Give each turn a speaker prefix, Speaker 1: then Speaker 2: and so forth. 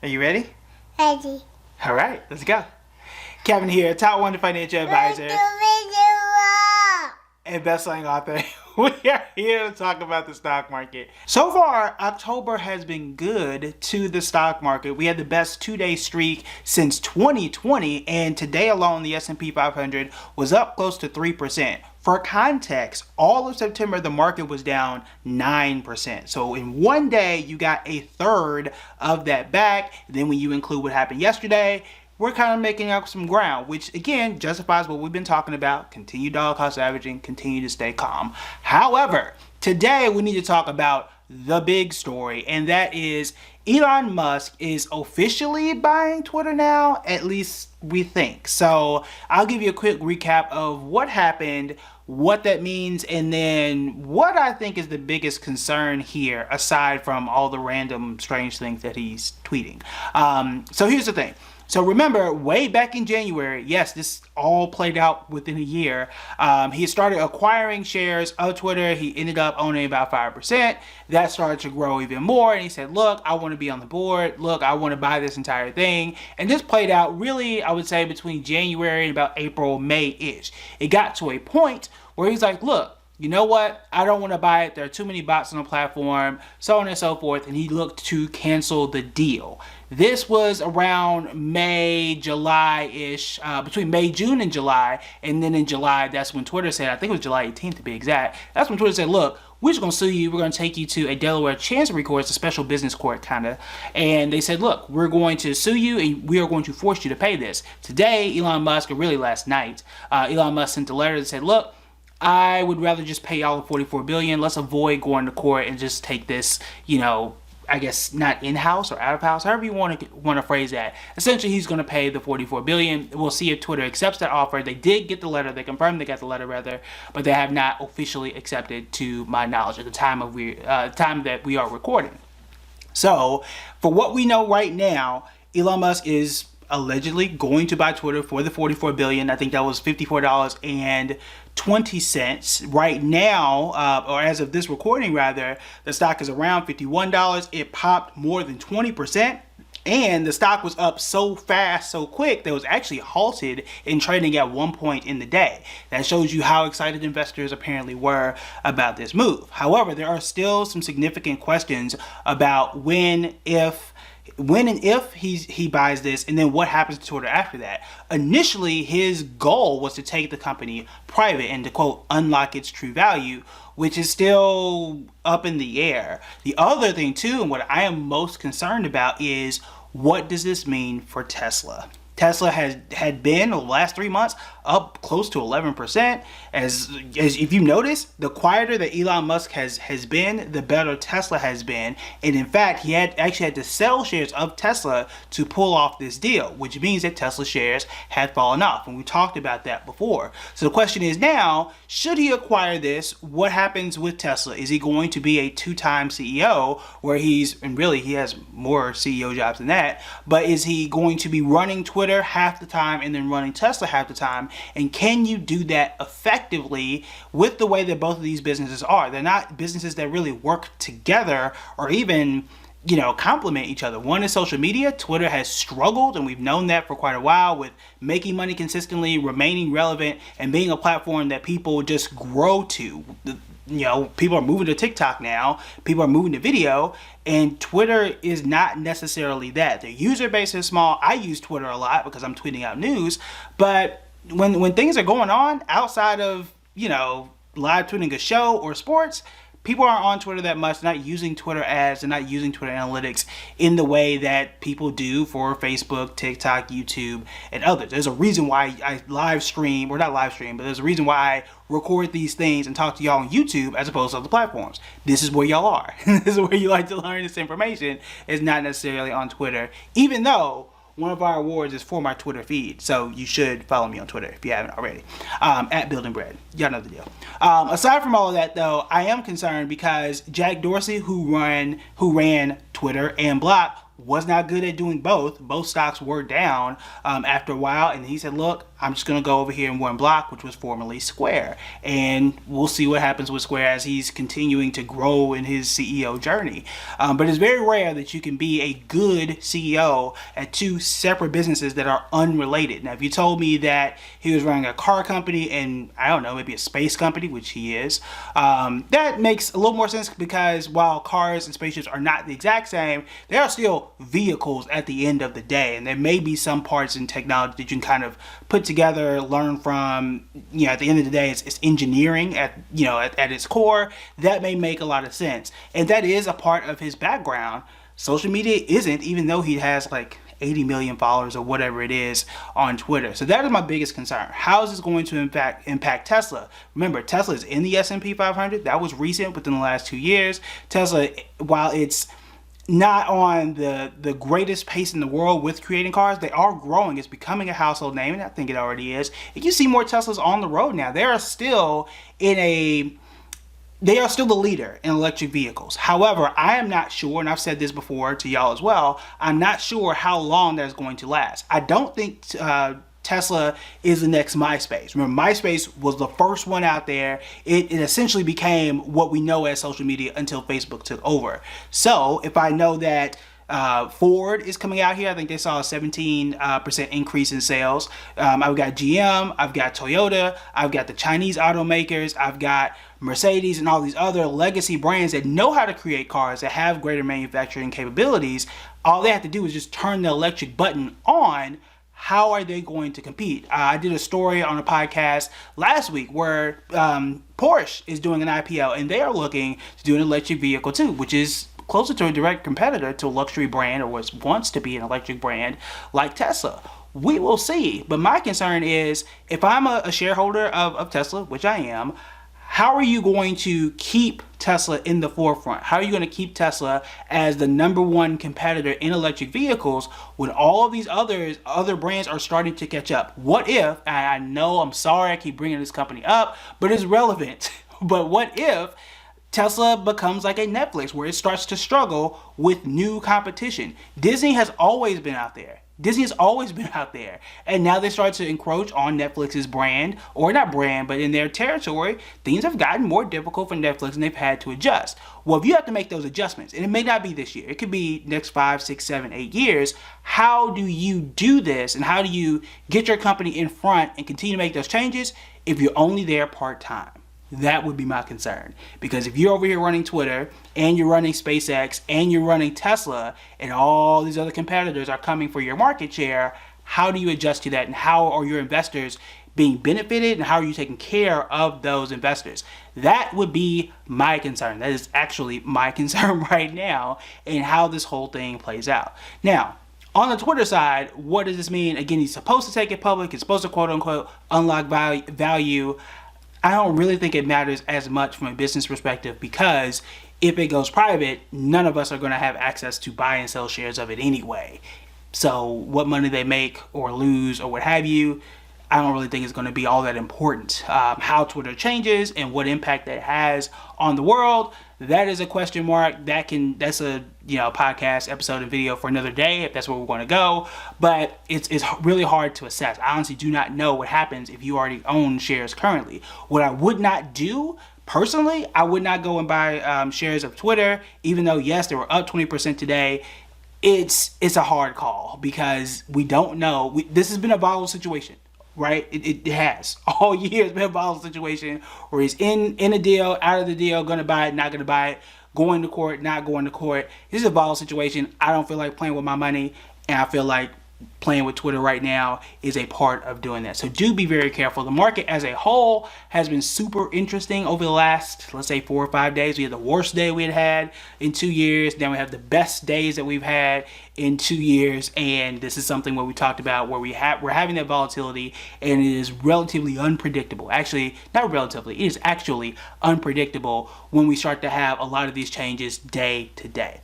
Speaker 1: Are you ready?
Speaker 2: Ready.
Speaker 1: All right, let's go. Kevin here, top 1 financial advisor and best-selling author. We are here to talk about the stock market. So far, October has been good to the stock market. We had the best 2-day streak since 2020, and today alone, the S&P 500 was up close to 3%. For context, all of September, the market was down 9%. So in one day, you got a third of that back. Then when you include what happened yesterday, we're kind of making up some ground, which again justifies what we've been talking about. Continue dollar cost averaging, continue to stay calm. However, today we need to talk about the big story, and that is Elon Musk is officially buying Twitter now, at least we think. So I'll give you a quick recap of what happened, what that means, and then what I think is the biggest concern here, aside from all the random strange things that he's tweeting. So here's the thing. So remember, way back in January, yes, this all played out within a year. He started acquiring shares of Twitter. He ended up owning about 5%. That started to grow even more. And he said, look, I want to be on the board. Look, I want to buy this entire thing. And this played out really, I would say, between January and about April, May-ish. It got to a point where he's like, look, you know what? I don't want to buy it. There are too many bots on the platform, so on and so forth. And he looked to cancel the deal. This was around May, July-ish, between May, June, and July. And then in July, that's when Twitter said, I think it was July 18th to be exact. That's when Twitter said, look, we're just going to sue you. We're going to take you to a Delaware Chancery Court. It's a special business court, kind of. And they said, look, we're going to sue you and we are going to force you to pay this. Today, Elon Musk, or really last night, Elon Musk sent a letter that said, look, I would rather just pay y'all the $44 billion. Let's avoid going to court and just take this, I guess not in-house or out-of-house, however you want to phrase that. Essentially, he's going to pay the $44 billion. We'll see if Twitter accepts that offer. They did get the letter. They confirmed they got the letter, rather, but they have not officially accepted, to my knowledge, at the time that we are recording. So, for what we know right now, Elon Musk is allegedly going to buy Twitter for the $44 billion. I think that was $54.20 right now, or as of this recording rather. The stock is around $51. It popped more than 20%, and the stock was up so fast, so quick, that it was actually halted in trading at one point in the day. That shows you how excited investors apparently were about this move. However, there are still some significant questions about when and if he buys this, and then what happens to Twitter after that. Initially, his goal was to take the company private and to, quote, unlock its true value, which is still up in the air. The other thing, too, and what I am most concerned about is, what does this mean for Tesla? Tesla had been, the last 3 months, up close to 11%. As if you notice, the quieter that Elon Musk has been, the better Tesla has been. And in fact, he actually had to sell shares of Tesla to pull off this deal, which means that Tesla shares had fallen off. And we talked about that before. So the question is now, should he acquire this? What happens with Tesla? Is he going to be a 2-time CEO, where and really he has more CEO jobs than that, but is he going to be running Twitter half the time and then running Tesla half the time? And can you do that effectively with the way that both of these businesses are? They're not businesses that really work together or even complement each other. One is social media. Twitter has struggled, and we've known that for quite a while, with making money consistently, remaining relevant, and being a platform that people just grow to. People are moving to TikTok now. People are moving to video, and Twitter is not necessarily that. The user base is small. I use Twitter a lot because I'm tweeting out news, but when things are going on outside of, live tweeting a show or sports, people aren't on Twitter that much. They're not using Twitter ads. They're not using Twitter analytics in the way that people do for Facebook, TikTok, YouTube, and others. There's a reason why I live stream, or not live stream, but there's a reason why I record these things and talk to y'all on YouTube as opposed to other platforms. This is where y'all are. This is where you like to learn this information. It's not necessarily on Twitter, even though one of our awards is for my Twitter feed, so you should follow me on Twitter if you haven't already, at Building Bread. Y'all know the deal. Aside from all of that, though, I am concerned because Jack Dorsey, who ran Twitter and Block, was not good at doing both. Both stocks were down after a while, and he said, look, I'm just going to go over here in one block, which was formerly Square, and we'll see what happens with Square as he's continuing to grow in his CEO journey. But it's very rare that you can be a good CEO at two separate businesses that are unrelated. Now, if you told me that he was running a car company and, I don't know, maybe a space company, which he is, that makes a little more sense, because while cars and spaceships are not the exact same, they are still vehicles at the end of the day, and there may be some parts in technology that you can kind of put together, learn from. At the end of the day, it's engineering at its core. That may make a lot of sense, and that is a part of his background. Social media isn't, even though he has like 80 million followers or whatever it is on Twitter. So that is my biggest concern. How is this going to impact Tesla? Remember, Tesla is in the S&P 500. That was recent, within the last 2 years. Tesla, while it's not on the greatest pace in the world with creating cars, they are growing. It's becoming a household name, and I think it already is. And you see more Teslas on the road now. They are still the leader in electric vehicles. However, I am not sure, and I've said this before to y'all as well, I'm not sure how long that's going to last. I don't think Tesla is the next MySpace. Remember, MySpace was the first one out there. It essentially became what we know as social media until Facebook took over. So if I know that Ford is coming out here, I think they saw a 17% increase in sales. I've got GM, I've got Toyota, I've got the Chinese automakers, I've got Mercedes and all these other legacy brands that know how to create cars, that have greater manufacturing capabilities. All they have to do is just turn the electric button on. How are they going to compete? I did a story on a podcast last week where Porsche is doing an IPO, and they are looking to do an electric vehicle too, which is closer to a direct competitor to a luxury brand, or wants to be an electric brand like Tesla. We will see. But my concern is, if I'm a shareholder of Tesla, which I am, how are you going to keep Tesla in the forefront? How are you going to keep Tesla as the number one competitor in electric vehicles when all of these other brands are starting to catch up? What if, and I know, I'm sorry I keep bringing this company up, but it's relevant, but what if Tesla becomes like a Netflix, where it starts to struggle with new competition? Disney has always been out there. And now they start to encroach on Netflix's brand, or not brand, but in their territory. Things have gotten more difficult for Netflix, and they've had to adjust. Well, if you have to make those adjustments, and it may not be this year, it could be next 5, 6, 7, 8 years, how do you do this, and how do you get your company in front and continue to make those changes if you're only there part-time? That would be my concern. Because if you're over here running Twitter, and you're running SpaceX, and you're running Tesla, and all these other competitors are coming for your market share, how do you adjust to that? And how are your investors being benefited? And how are you taking care of those investors? That would be my concern. That is actually my concern right now, in how this whole thing plays out. Now, on the Twitter side, what does this mean? Again, he's supposed to take it public. It's supposed to, quote unquote, unlock value. I don't really think it matters as much from a business perspective, because if it goes private, none of us are going to have access to buy and sell shares of it anyway. So what money they make or lose or what have you, I don't really think it's going to be all that important. How Twitter changes and what impact that has on the world, that is a question mark. That's a podcast episode and video for another day, if that's where we're going to go. But it's really hard to assess. I honestly do not know what happens if you already own shares currently. What I would not do personally, I would not go and buy shares of Twitter, even though yes, they were up 20% today. It's a hard call, because we don't know. This has been a volatile situation. Right? It has. All year it's been a volatile situation where he's in a deal, out of the deal, going to buy it, not going to buy it, going to court, not going to court. This is a volatile situation. I don't feel like playing with my money, and I feel like playing with Twitter right now is a part of doing that. So do be very careful. The market as a whole has been super interesting over the last, let's say, 4 or 5 days. We had the worst day we had in 2 years. Then we have the best days that we've had in 2 years. And this is something where we talked about where we're having that volatility, and it is relatively unpredictable. Actually, not relatively, it is actually unpredictable when we start to have a lot of these changes day to day.